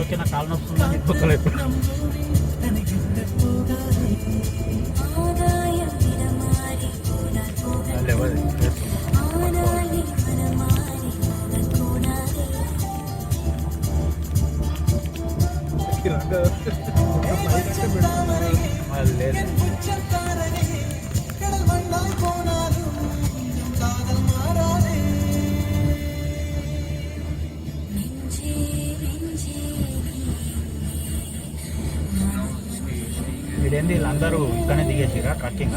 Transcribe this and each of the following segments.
Okay నా కాలు నొస్తుందని చెప్పలేదు. ఇదేంటి వీళ్ళందరూ ఇక్కడనే దిగేసిరా ట్రక్కింగ్?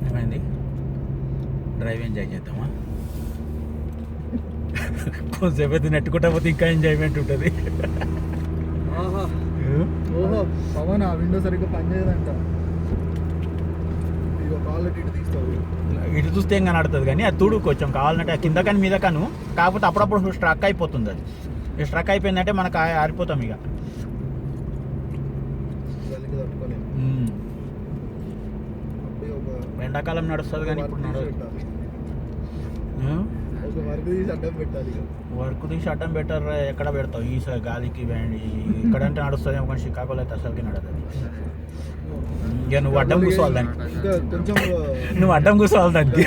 ఏమైంది? డ్రైవ్ ఎంజాయ్ చేద్దామా? కొంచెంసేపు అయితే నెట్టుకుంటా పోతే ఇంకా ఎంజాయ్మెంట్ ఉంటుంది. ఓహో పవన్ ఆ విండో సరిగ్గా పనిచేయదంట. ఇక కాళ్ళు ఇటు తీస్తావు, ఇటు చూస్తే ఇంకా నడుతుంది కానీ అది తుడు కొంచెం కావాలంటే కింద కానీ మీద కాను. కాకపోతే అప్పుడప్పుడు స్ట్రక్ అయిపోతుంది. అది స్ట్రక్ అయిపోయిందంటే మనకు ఆరిపోతాం ఇక. ఎండాకాలం నడుస్తుంది కానీ ఇప్పుడు నడవదు. వర్క్ తీసి అడ్డం బెటర్. ఎక్కడ పెడతావు ఈ గాలికి ఇక్కడంటే నడుస్తుంది ఏమో, కానీ శ్రీకాకుళం అయితే అసలుకి నడదు. ఇక నువ్వు అడ్డం కూర్చోవాలి దానికి, కొంచెం నువ్వు అడ్డం కూర్చోవాలి దానికి.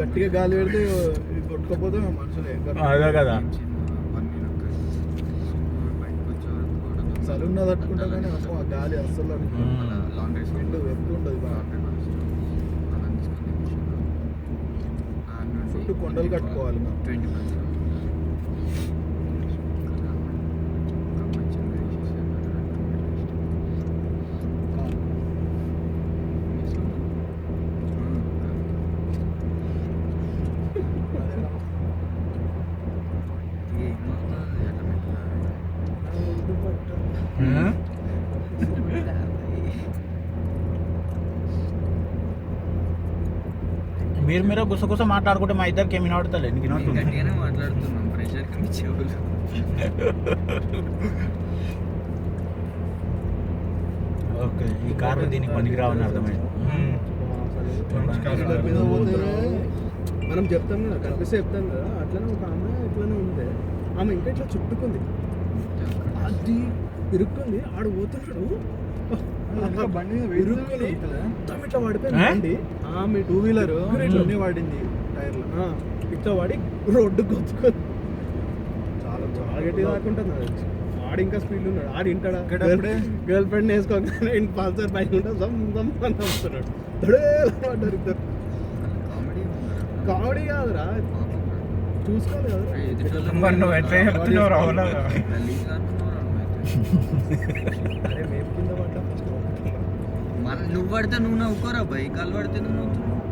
గట్టిగా గాలి పెడితే కొట్టుకోపోతే మనుషులే. అదే కదా, చలున్న తట్టుకుంటా కానీ అసలు ఆ గాలి అస్సలు విండో వెళ్తుంటుంది బాగా. చుట్టూ కొండలు కట్టుకోవాలి. మీరు గుసగుస మాట్లాడుకుంటే మా ఇద్దరికి ఏమి వినపడతలే. నీకు మాట్లాడుతున్నాం, ప్రెషర్ ఓకే, ఈ కార్లు దీనికి పనికి రావని అర్థమైంది. మనం చెప్తాం కదా, కనిపిస్తే చెప్తాం కదా. అట్లనే ఒక ఆమె ఇట్లనే ఉంది. ఆమె ఇంకా ఇట్లా చుట్టుకుంది, అది ఇరుక్కుంది. ఆడు పోతున్నాడు, బండి ఇరుక్కుని ఇట్లా పడిపోయింది. ఆమె 2 వీలర్ ఇట్లనే పడింది టైర్లో. ఇట్లా పడి రోడ్డు కొట్టుకుంది. చాలా చాలా గట్టిగా ఆడుకుంటుంది. ఆడు ఇంకా స్పీడ్ ఉన్నాడు. ఆడు ఇంటాడా గర్ల్ ఫ్రెండ్ వేసుకోగానే పల్సర్ బైక్ ఉంటా వస్తున్నాడు. పడ్డారు ఇద్దరు. కామెడీ కాదురా, చూసుకోవాలి కదా. అరే మేము కింద పడ్డా. నువ్వు పడితే నువ్వు నవ్వుకోరా, బైకాలు పడితే నువ్వు నవ్వుతున్నావు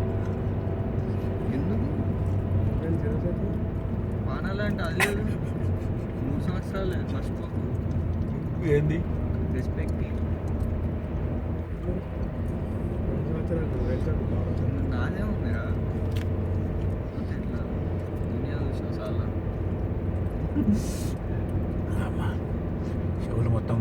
ఎందుకు? మానాలంటే అది లేదు. 3 సంవత్సరాలు మర్చిపోకు. ఏంది రెస్పెక్ట్? 2 సంవత్సరాలు నాదే ఉందిరా. ఎట్లా దునియా చూసిన చాలా చెవులు మొత్తం